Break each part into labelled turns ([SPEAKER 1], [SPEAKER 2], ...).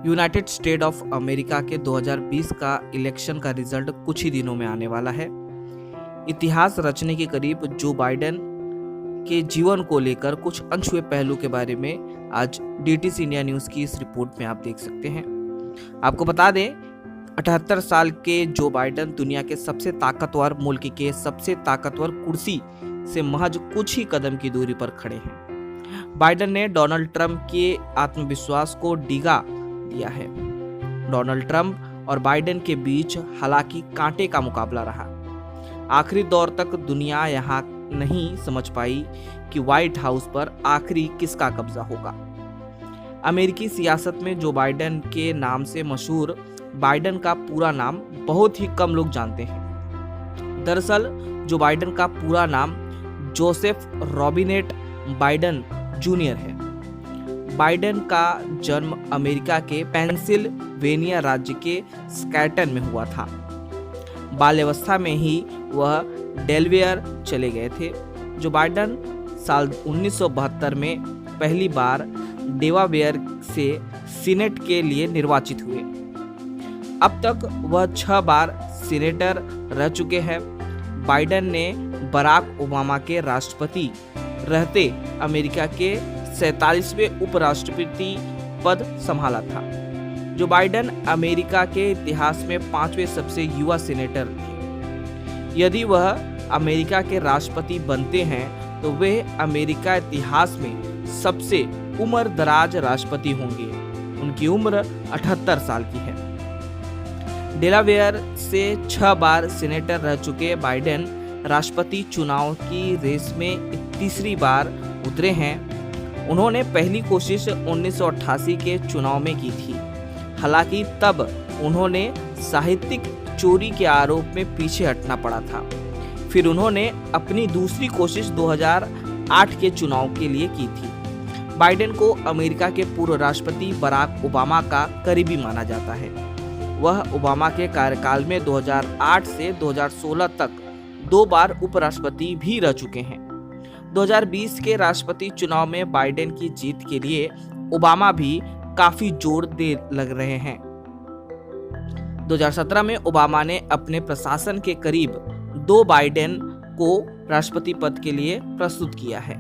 [SPEAKER 1] United state of America के 2020 का election का रिजल्ट कुछ ही दिनों में आने वाला है। इतिहास रचने के करीब जो बाइडेन के जीवन को लेकर कुछ अनछुए पहलू के बारे में आज डीटीसी इंडिया न्यूज की इस रिपोर्ट में आप देख सकते हैं। आपको बता दें, 78 साल के जो बाइडेन दुनिया के सबसे ताकतवर मुल्क के सबसे ताकतवर कुर्सी से महज कुछ ही कदम की दूरी पर खड़े हैं। बाइडेन ने डोनाल्ड ट्रंप के आत्मविश्वास को डिगा दिया है। डोनाल्ड ट्रंप और बाइडेन के बीच हालांकि कांटे का मुकाबला रहा। आखिरी दौर तक दुनिया यहाँ नहीं समझ पाई कि व्हाइट हाउस पर आखिरी किसका कब्जा होगा। अमेरिकी सियासत में जो बाइडेन के नाम से मशहूर बाइडेन का पूरा नाम बहुत ही कम लोग जानते हैं। दरअसल जो बाइडेन का पूरा नाम जोसेफ रॉबिनेट बाइडेन जूनियर है। बाइडेन का जन्म अमेरिका के पेंसिल्वेनिया राज्य के स्कैटन में हुआ था। बाल्यावस्था में ही वह डेलवेयर चले गए थे। जो बाइडेन साल 1972 में पहली बार डेलावेयर से सीनेट के लिए निर्वाचित हुए। अब तक वह 6 बार सीनेटर रह चुके हैं। बाइडेन ने बराक ओबामा के राष्ट्रपति रहते अमेरिका के 47वें उपराष्ट्रपति पद संभाला था। जो बाइडेन अमेरिका के इतिहास में 5वें सबसे युवा सीनेटर थे। यदि वह अमेरिका के राष्ट्रपति बनते हैं तो वे अमेरिका इतिहास में सबसे उम्र दराज राष्ट्रपति होंगे। उनकी उम्र 78 साल की है। डेलावेयर से 6 बार सीनेटर रह चुके बाइडेन राष्ट्रपति चुनाव की रेस में तीसरी बार उतरे हैं। उन्होंने पहली कोशिश 1988 के चुनाव में की थी। हालांकि तब उन्होंने साहित्यिक चोरी के आरोप में पीछे हटना पड़ा था। फिर उन्होंने अपनी दूसरी कोशिश 2008 के चुनाव के लिए की थी। बाइडेन को अमेरिका के पूर्व राष्ट्रपति बराक ओबामा का करीबी माना जाता है। वह ओबामा के कार्यकाल में 2008 से 2016 तक 2 बार उपराष्ट्रपति भी रह चुके हैं। 2020 के राष्ट्रपति चुनाव में बाइडेन की जीत के लिए ओबामा भी काफी जोर दे लग रहे हैं। 2017 में ओबामा ने अपने प्रशासन के करीब 2 बाइडेन को राष्ट्रपति पद के लिए प्रस्तुत किया है।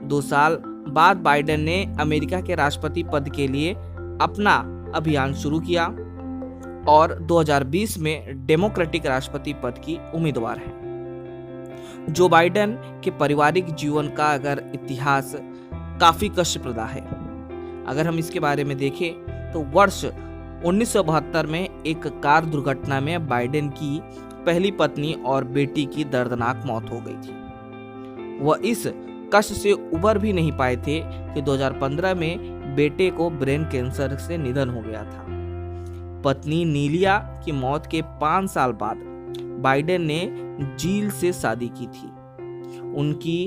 [SPEAKER 1] 2 साल बाद बाइडेन ने अमेरिका के राष्ट्रपति पद के लिए अपना अभियान शुरू किया और 2020 में डेमोक्रेटिक राष्ट्रपति पद की उम्मीदवार है। जो बाइडेन के पारिवारिक जीवन का अगर इतिहास काफी कष्टप्रद है। अगर हम इसके बारे में देखें तो वर्ष 1972 में एक कार दुर्घटना में बाइडेन की पहली पत्नी और बेटी की दर्दनाक मौत हो गई थी। वह इस कष्ट से उबर भी नहीं पाए थे कि 2015 में बेटे को ब्रेन कैंसर से निधन हो गया था। पत्नी नीलिया की मौत के 5 साल बाद बाइडेन ने जील से शादी की थी। उनकी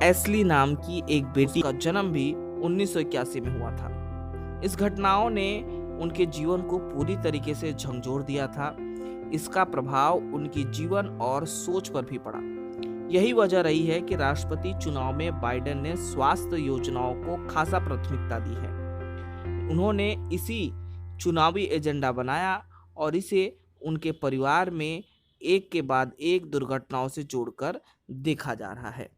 [SPEAKER 1] एस्ली नाम की एक बेटी का जन्म भी 1981 में हुआ था। इस घटनाओं ने उनके जीवन को पूरी तरीके से झकझोर दिया था। इसका प्रभाव उनकी जीवन और सोच पर भी पड़ा। यही वजह रही है कि राष्ट्रपति चुनाव में बाइडेन ने स्वास्थ्य योजनाओं को खासा प्राथमिकता दी है। उन्होंने इसी चुनावी एजेंडा बनाया और इसे उनके परिवार में एक के बाद एक दुर्घटनाओं से जोड़कर देखा जा रहा है।